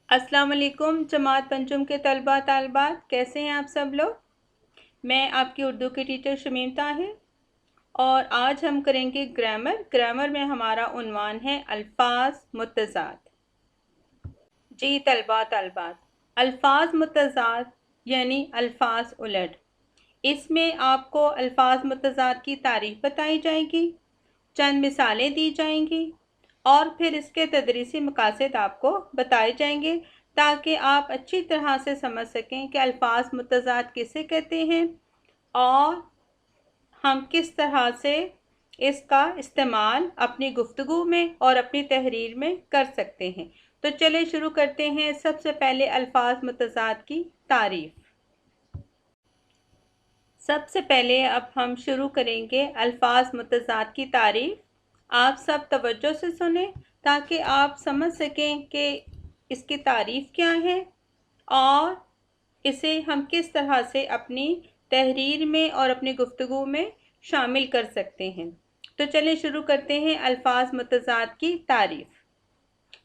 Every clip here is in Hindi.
अस्सलाम वालेकुम जमात पंचम के तलबा तालबात, कैसे हैं आप सब लोग। मैं आपकी उर्दू की टीचर शमीम ताहिर और आज हम करेंगे ग्रामर में हमारा उन्वान है अल्फाज मुतज़ाद। जी तलबा तालबात, अल्फाज मुतज़ाद यानी अल्फाज उलट। इसमें आपको अल्फाज मुतज़ाद की तारीफ बताई जाएगी, चंद मिसालें दी जाएंगी और फिर इसके तदरीसी मकासद आपको बताए जाएंगे ताकि आप अच्छी तरह से समझ सकें कि अल्फाज मुतज़ाद किसे कहते हैं और हम किस तरह से इसका इस्तेमाल अपनी गुफ्तगू में और अपनी तहरीर में कर सकते हैं। तो चलिए शुरू करते हैं। सबसे पहले अल्फाज मुतज़ाद की तारीफ। सबसे पहले अब हम शुरू करेंगे अल्फाज मुतज़ाद की तारीफ। आप सब तवज्जो से सुने ताकि आप समझ सकें कि इसकी तारीफ क्या है और इसे हम किस तरह से अपनी तहरीर में और अपनी गुफ्तगू में शामिल कर सकते हैं। तो चलिए शुरू करते हैं अल्फाज मुतज़ाद की तारीफ।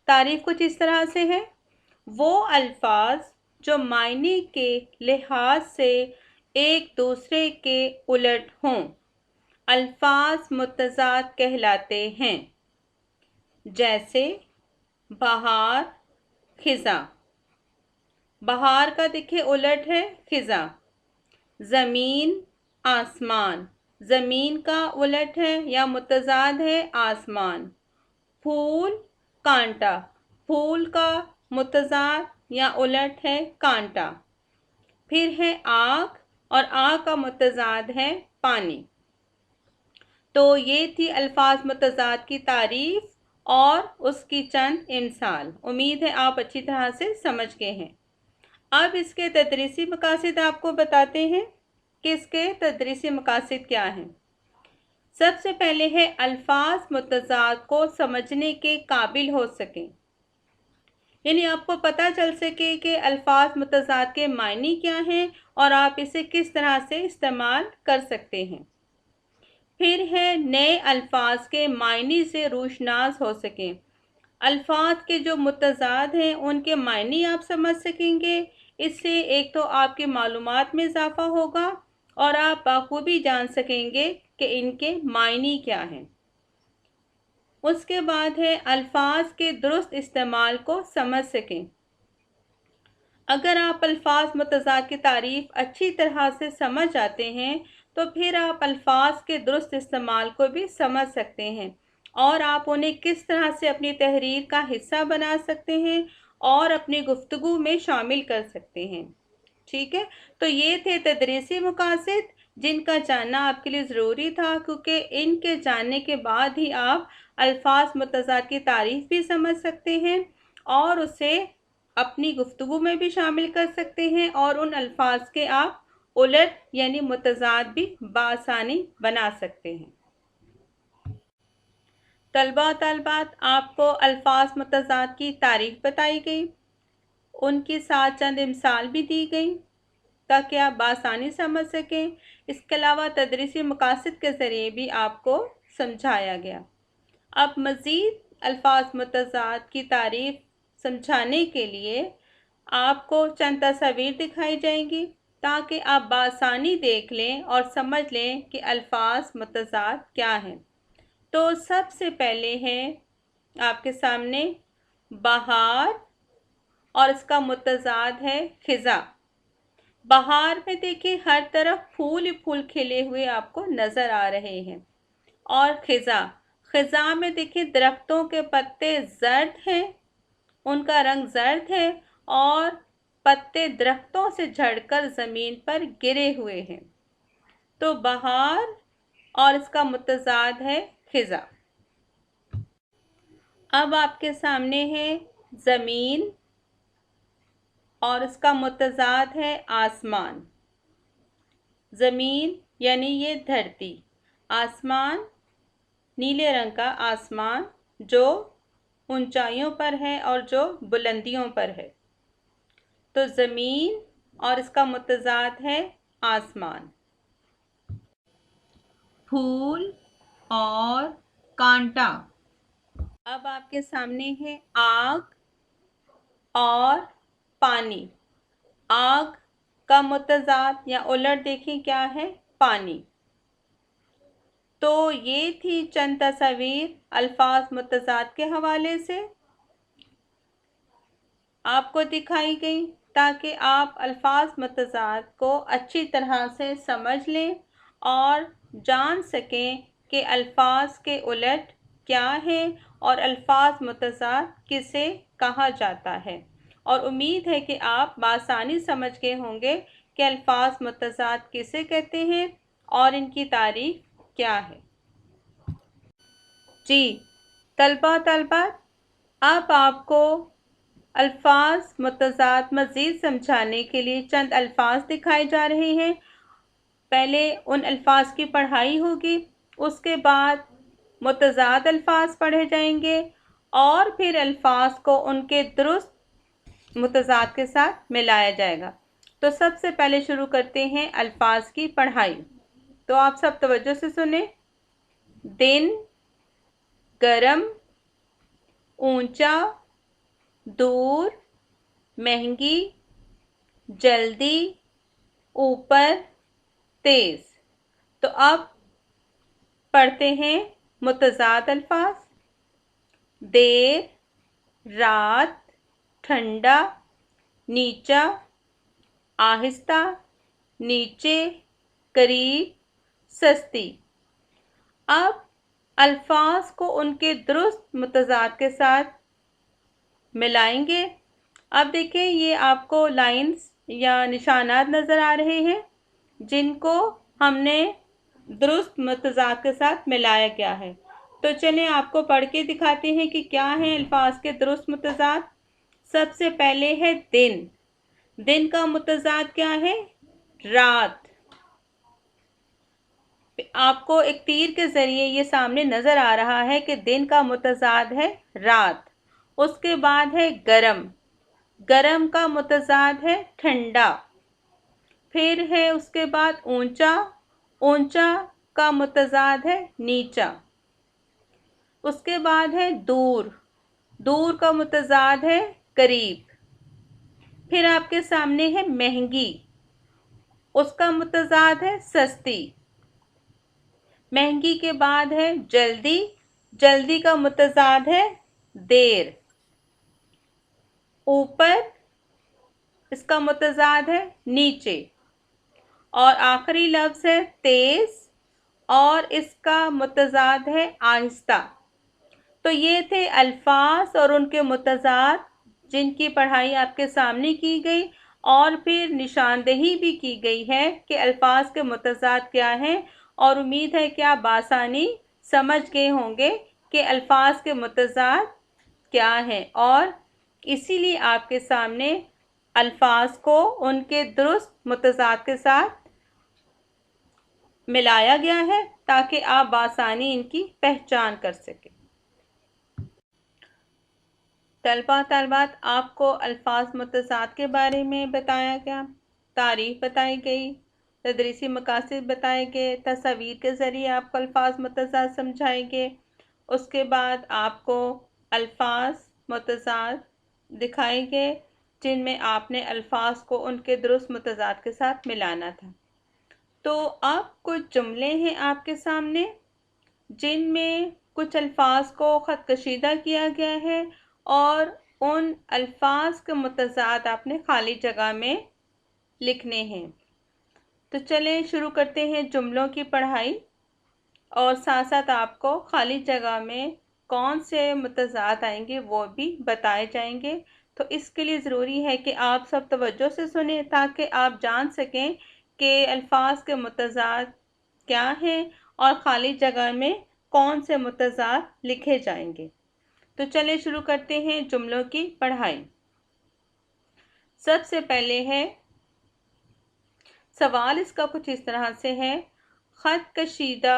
तारीफ कुछ इस तरह से है, वो अल्फाज जो मायने के लिहाज से एक दूसरे के उलट हों अल्फाज मुतज़ाद कहलाते हैं। जैसे बहार, खिज़ा। बहार का देखिए उलट है खिज़ा। ज़मीन, आसमान। ज़मीन का उलट है या मुतज़ाद है आसमान। फूल, कांटा। फूल का मुतज़ाद या उलट है कांटा। फिर है आग और आग का मुतज़ाद है पानी। तो ये थी अल्फाज मुतज़ाद की तारीफ और उसकी चंद इमसाल। उम्मीद है आप अच्छी तरह से समझ गए हैं। अब इसके तदरीसी मकासद आपको बताते हैं कि इसके तदरीसी मकासद क्या हैं। सबसे पहले है अल्फाज मुतज़ाद को समझने के काबिल हो सकें, यानी आपको पता चल सके कि अल्फाज मुतज़ाद के मायने क्या हैं और आप इसे किस तरह से इस्तेमाल कर सकते हैं। फिर है नए अल्फाज के मायने से रोशनास हो सकें। अल्फाज के जो मुतज़ाद हैं उनके मायने आप समझ सकेंगे। इससे एक तो आपकी मालूमात में इजाफ़ा होगा और आप बखूबी जान सकेंगे कि इनके मायने क्या हैं। उसके बाद है अल्फाज के दुरुस्त इस्तेमाल को समझ सकें। अगर आप अल्फाज मुतज़ाद की तारीफ अच्छी तरह से समझ आते हैं तो फिर आप अल्फाज के दुरुस्त इस्तेमाल को भी समझ सकते हैं और आप उन्हें किस तरह से अपनी तहरीर का हिस्सा बना सकते हैं और अपनी गुफ्तगू में शामिल कर सकते हैं। ठीक है, तो ये थे तदरीसी मकासद जिनका जानना आपके लिए ज़रूरी था, क्योंकि इनके जानने के बाद ही आप अल्फाज मुतज़ाद की तारीफ भी समझ सकते हैं और उसे अपनी गुफ्तगू में भी शामिल कर सकते हैं और उन अल्फाज के आप उलट यानी मुतज़ाद भी बआसानी बना सकते हैं। तलबा तालबात, आपको अल्फाज मुतज़ाद की तारीफ बताई गई, उनके साथ चंद मिसाल भी दी गई ताकि आप बआसानी समझ सकें। इसके अलावा तदरीसी मकासद के ज़रिए भी आपको समझाया गया। अब मज़ीद अल्फाज मुतज़ाद की तारीफ समझाने के लिए आपको चंद तस्वीर दिखाई जाएंगी ताकि आप बआसानी देख लें और समझ लें कि अल्फाज मुतज़ाद क्या हैं। तो सबसे पहले है आपके सामने बहार और इसका मुतज़ाद है खिज़ा। बहार में देखिए हर तरफ फूल ही फूल खिले हुए आपको नज़र आ रहे हैं और खिज़ा, खिज़ा में देखिए दरख्तों के पत्ते जर्द हैं, उनका रंग जर्द है और पत्ते दरख्तों से झड़कर ज़मीन पर गिरे हुए हैं। तो बहार और इसका मुतज़ाद है खिज़ा। अब आपके सामने है ज़मीन और इसका मुतज़ाद है आसमान। ज़मीन यानी ये धरती, आसमान नीले रंग का आसमान जो ऊंचाइयों पर है और जो बुलंदियों पर है। तो ज़मीन और इसका मुतज़ाद है आसमान। फूल और कांटा। अब आपके सामने है आग और पानी। आग का मुतज़ाद या उलट देखें क्या है, पानी। तो ये थी चंद तस्वीर अल्फाज मुतज़ाद के हवाले से आपको दिखाई गई, ताकि आप अल्फाज मुतज़ाद को अच्छी तरह से समझ लें और जान सकें कि अल्फाज के उलट क्या है और अल्फाज मुतज़ाद किसे कहा जाता है। और उम्मीद है कि आप बासानी समझ गए होंगे कि अल्फाज मुतज़ाद किसे कहते हैं और इनकी तारीफ क्या है। जी तलबात, अब आपको अल्फाज मुतज़ाद मज़ीद समझाने के लिए चंद अल्फाज दिखाए जा रहे हैं। पहले उन अल्फाज की पढ़ाई होगी, उसके बाद मुतज़ाद अल्फाज पढ़े जाएंगे और फिर अल्फाज को उनके दुरुस्त मुतज़ाद के साथ मिलाया जाएगा। तो सबसे पहले शुरू करते हैं अल्फाज की पढ़ाई। तो आप सब तवज्जो से सुने। दिन, गरम, ऊंचा, दूर, महंगी, जल्दी, ऊपर, तेज। तो अब पढ़ते हैं मुतज़ाद अल्फाज। देर, रात, ठंडा, नीचा, आहिस्ता, नीचे, करीब, सस्ती। अब अल्फाज को उनके दुरुस्त मुतज़ाद के साथ मिलाएंगे। अब देखिए, ये आपको लाइंस या निशानात नज़र आ रहे हैं जिनको हमने दुरुस्त मुतज़ाद के साथ मिलाया गया है। तो चलें आपको पढ़ के दिखाते हैं कि क्या है अल्फाज के दुरुस्त मुतज़ाद। सबसे पहले है दिन। दिन का मुतज़ाद क्या है, रात। आपको एक तीर के ज़रिए ये सामने नज़र आ रहा है कि दिन का मुतज़ाद है रात। उसके बाद है गरम। गरम का मुतज़ाद है ठंडा। फिर है उसके बाद ऊंचा। ऊंचा का मुतज़ाद है नीचा। उसके बाद है दूर। दूर का मुतज़ाद है करीब। फिर आपके सामने है महंगी। उसका मुतज़ाद है सस्ती। महंगी के बाद है जल्दी। जल्दी का मुतज़ाद है देर। ऊपर, इसका मुतज़ाद है नीचे। और आखिरी लफ्ज़ है तेज़ और इसका मुतज़ाद है आहिस्ता। तो ये थे अल्फाज और उनके मुतज़ाद जिनकी पढ़ाई आपके सामने की गई और फिर निशानदेही भी की गई है कि अल्फाज के मुतज़ाद क्या हैं। और उम्मीद है कि आप बासानी समझ गए होंगे कि अल्फाज के मुतज़ाद क्या हैं और इसीलिए आपके सामने अल्फाज को उनके दुरुस्त मुतज़ाद के साथ मिलाया गया है ताकि आप बासानी इनकी पहचान कर सकें। तलबात, आपको अल्फाज मुतज़ाद के बारे में बताया गया, तारीफ़ बताई गई, तदरीसी मकासद बताए गए, तस्वीर के ज़रिए आपको अल्फाज मुतज़ाद समझाए गए। उसके बाद आपको अल्फाज मुतज़ाद दिखाए गए जिनमें आपने अल्फाज को उनके दुरुस्त मुतज़ाद के साथ मिलाना था। तो अब कुछ जुमले हैं आपके सामने जिनमें कुछ अल्फाज को ख़त कशीदा किया गया है और उन अल्फाज के मुतज़ाद आपने खाली जगह में लिखने हैं। तो चलें शुरू करते हैं जुमलों की पढ़ाई और साथ साथ आपको खाली जगह में कौन से मुतज़ाद आएंगे वो भी बताए जाएंगे। तो इसके लिए ज़रूरी है कि आप सब तवज्जो से सुने ताकि आप जान सकें कि अल्फाज के मुतज़ाद क्या हैं और ख़ाली जगह में कौन से मुतज़ाद लिखे जाएंगे। तो चलें शुरू करते हैं जुमलों की पढ़ाई। सबसे पहले है सवाल, इसका कुछ इस तरह से है, ख़त कशीदा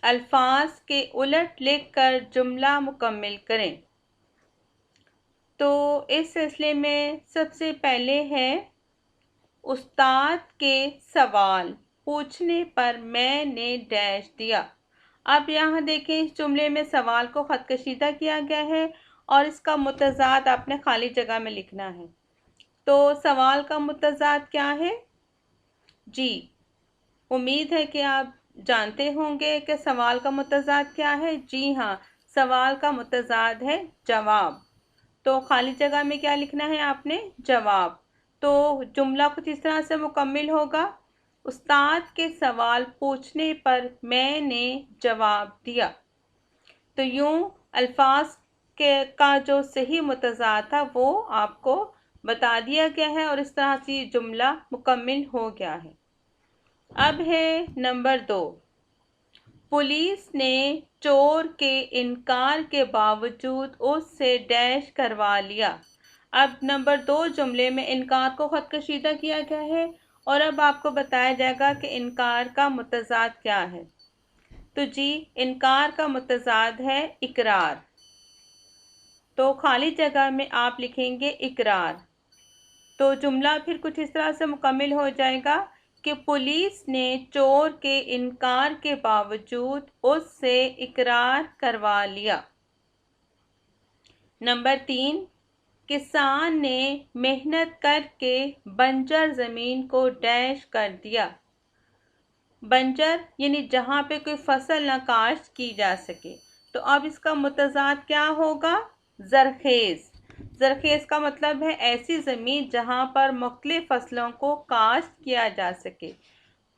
अल्फाज के उलट लिखकर जुमला मुकम्मिल करें। तो इस सिलसिले में सबसे पहले है, उस्ताद के सवाल पूछने पर मैंने डैश दिया। अब यहाँ देखें, इस जुमले में सवाल को ख़त कशीदा किया गया है और इसका मुतज़ाद आपने खाली जगह में लिखना है। तो सवाल का मुतज़ाद क्या है? जी, उम्मीद है कि आप जानते होंगे कि सवाल का मुतज़ाद क्या है। जी हाँ, सवाल का मुतज़ाद है जवाब। तो खाली जगह में क्या लिखना है आपने? जवाब। तो जुमला कुछ इस तरह से मुकम्मिल होगा, उस्ताद के सवाल पूछने पर मैंने जवाब दिया। तो यूं अल्फाज के का जो सही मुतज़ाद था वो आपको बता दिया गया है और इस तरह से जुमला मुकम्मिल हो गया है। अब है नंबर 2। पुलिस ने चोर के इनकार के बावजूद उससे डैश करवा लिया। अब नंबर 2 जुमले में इनकार को ख़त कशीदा किया गया है और अब आपको बताया जाएगा कि इनकार का मुतज़ाद क्या है। तो जी, इनकार का मुतज़ाद है इकरार। तो खाली जगह में आप लिखेंगे इकरार। तो जुमला फिर कुछ इस तरह से मुकम्मिल हो जाएगा कि पुलिस ने चोर के इनकार के बावजूद उससे इकरार करवा लिया। नंबर 3, किसान ने मेहनत करके बंजर ज़मीन को डैश कर दिया। बंजर यानी जहाँ पे कोई फसल न काश्त की जा सके। तो अब इसका मुतज़ाद क्या होगा? ज़रख़ेज़। ज़रख़ेज़ का मतलब है ऐसी ज़मीन जहाँ पर मुख्तलिफ़ फसलों को काश्त किया जा सके।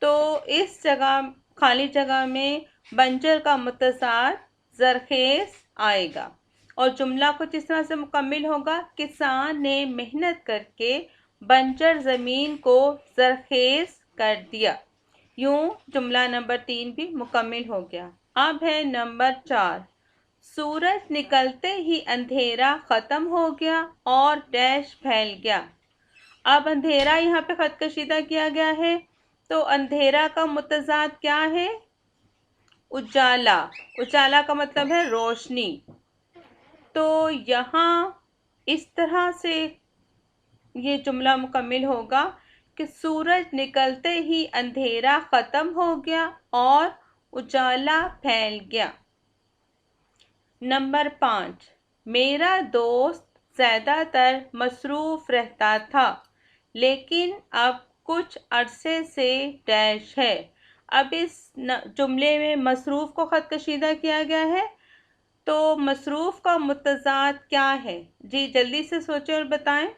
तो इस जगह खाली जगह में बंजर का मुतज़ाद ज़रख़ेज़ आएगा और जुमला कुछ इस तरह से मुकम्मिल होगा, किसान ने मेहनत करके बंजर ज़मीन को ज़रख़ेज़ कर दिया। यूं जुमला नंबर 3 भी मुकम्मिल हो गया। अब है नंबर 4। सूरज निकलते ही अंधेरा ख़त्म हो गया और डैश फैल गया। अब अंधेरा यहाँ पे ख़त कशीदा किया गया है। तो अंधेरा का मुतज़ाद क्या है? उजाला। उजाला का मतलब है रोशनी। तो यहाँ इस तरह से ये जुमला मुकम्मिल होगा कि सूरज निकलते ही अंधेरा ख़त्म हो गया और उजाला फैल गया। नंबर 5, मेरा दोस्त ज़्यादातर मसरूफ़ रहता था लेकिन अब कुछ अरसे से डैश है। अब इस जुमले में मसरूफ़ को ख़त कशीदा किया गया है। तो मसरूफ़ का मुतज़ाद क्या है? जी जल्दी से सोचें और बताएं।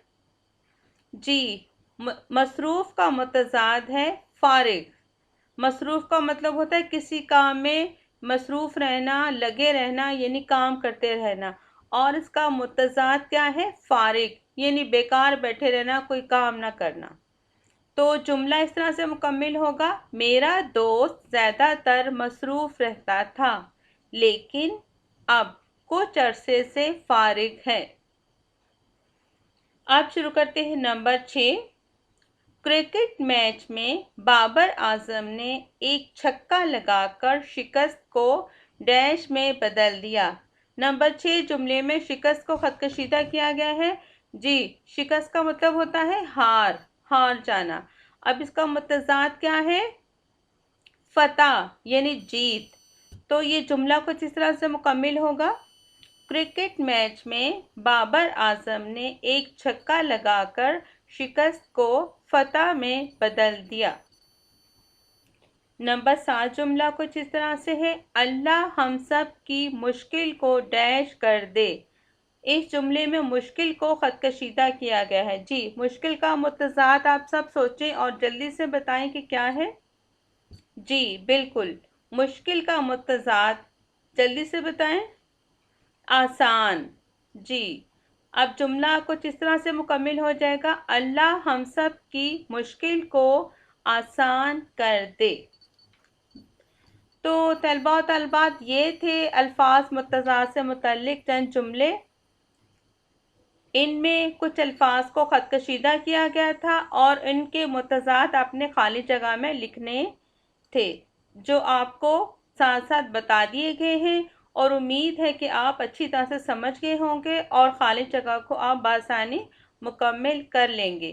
जी, मसरूफ़ का मुतज़ाद है फ़ारिग। मसरूफ़ का मतलब होता है किसी काम में मसरूफ़ रहना, लगे रहना यानी काम करते रहना। और इसका मुतज़ाद क्या है? फ़ारिग यानी बेकार बैठे रहना, कोई काम ना करना। तो जुमला इस तरह से मुकम्मिल होगा, मेरा दोस्त ज़्यादातर मसरूफ़ रहता था लेकिन अब कुछ अरसे से फ़ारिग है। अब शुरू करते हैं नंबर 6। क्रिकेट मैच में बाबर आजम ने एक छक्का लगाकर शिकस्त को डैश में बदल दिया। नंबर 6 जुमले में शिकस्त को ख़त कशीदा किया गया है। जी, शिकस्त का मतलब होता है हार, हार जाना। अब इसका मुतज़ाद क्या है? फ़तह यानी जीत। तो ये जुमला कुछ इस तरह से मुकम्मिल होगा, क्रिकेट मैच में बाबर आजम ने एक छक्का लगाकर शिकस्त को फतह में बदल दिया। नंबर 7 जुमला कुछ इस तरह से है, अल्लाह हम सब की मुश्किल को डैश कर दे। इस जुमले में मुश्किल को ख़त कशीदा किया गया है। जी, मुश्किल का मुतज़ाद आप सब सोचें और जल्दी से बताएं कि क्या है। जी बिल्कुल, मुश्किल का मुतज़ाद जल्दी से बताएं। आसान। जी, अब जुमला कुछ इस तरह से मुकम्मिल हो जाएगा, अल्लाह हम सब की मुश्किल को आसान कर दे। तो तलबा और तलबात, ये थे अल्फाज मुतज़ाद से मुतल्लिक़ चंद जुमले। इनमें कुछ अल्फाज को ख़त कशीदा किया गया था और इनके मुतज़ाद अपने खाली जगह में लिखने थे, जो आपको साथ साथ बता दिए गए हैं और उम्मीद है कि आप अच्छी तरह से समझ गए होंगे और खाली जगह को आप बासानी मुकम्मिल कर लेंगे।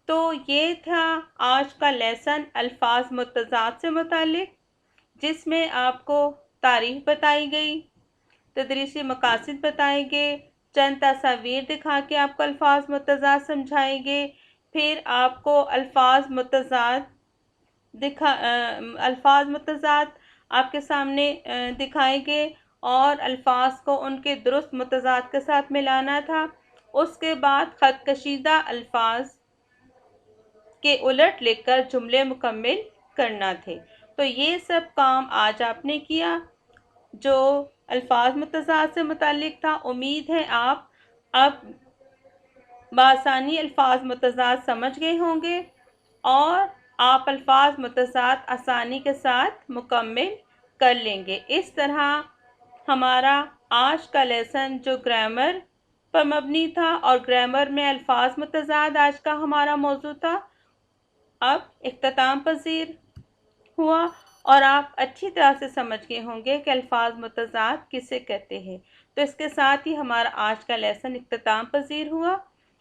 तो ये था आज का लेसन अल्फाज मुतज़ाद से मुताल्लिक़, जिसमें आपको तारीफ़ बताई गई, तदरीसी मकासद बताएंगे, चंद तस्वीर दिखा के आपको अल्फाज मुतज़ाद समझाएंगे, फिर आपको अल्फाज मुतज़ाद आपके सामने दिखाएंगे और अल्फाज को उनके दुरुस्त मुतज़ाद के साथ मिलाना था। उसके बाद ख़त कशीदा अल्फाज के उलट लिखकर जुमले मुकम्मिल करना थे। तो ये सब काम आज आपने किया जो अल्फाज मुतज़ाद से मुताल्लिक था। उम्मीद है आप अब बासानी अल्फाज मुतज़ाद समझ गए होंगे और आप अल्फाज मुतज़ाद आसानी के साथ मुकम्मिल कर लेंगे। इस तरह हमारा आज का लेसन जो ग्रामर पर मबनी था और ग्रामर में अल्फाज मुतज़ाद आज का हमारा मौजू था, अब इख्तिताम पज़ीर हुआ और आप अच्छी तरह से समझ गए होंगे कि अल्फाज मुतज़ाद किसे कहते हैं। तो इसके साथ ही हमारा आज का लेसन इख्तिताम पज़ीर हुआ।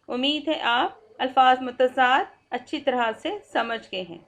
उम्मीद है आप अल्फाज मुतज़ाद अच्छी तरह से समझ गए हैं।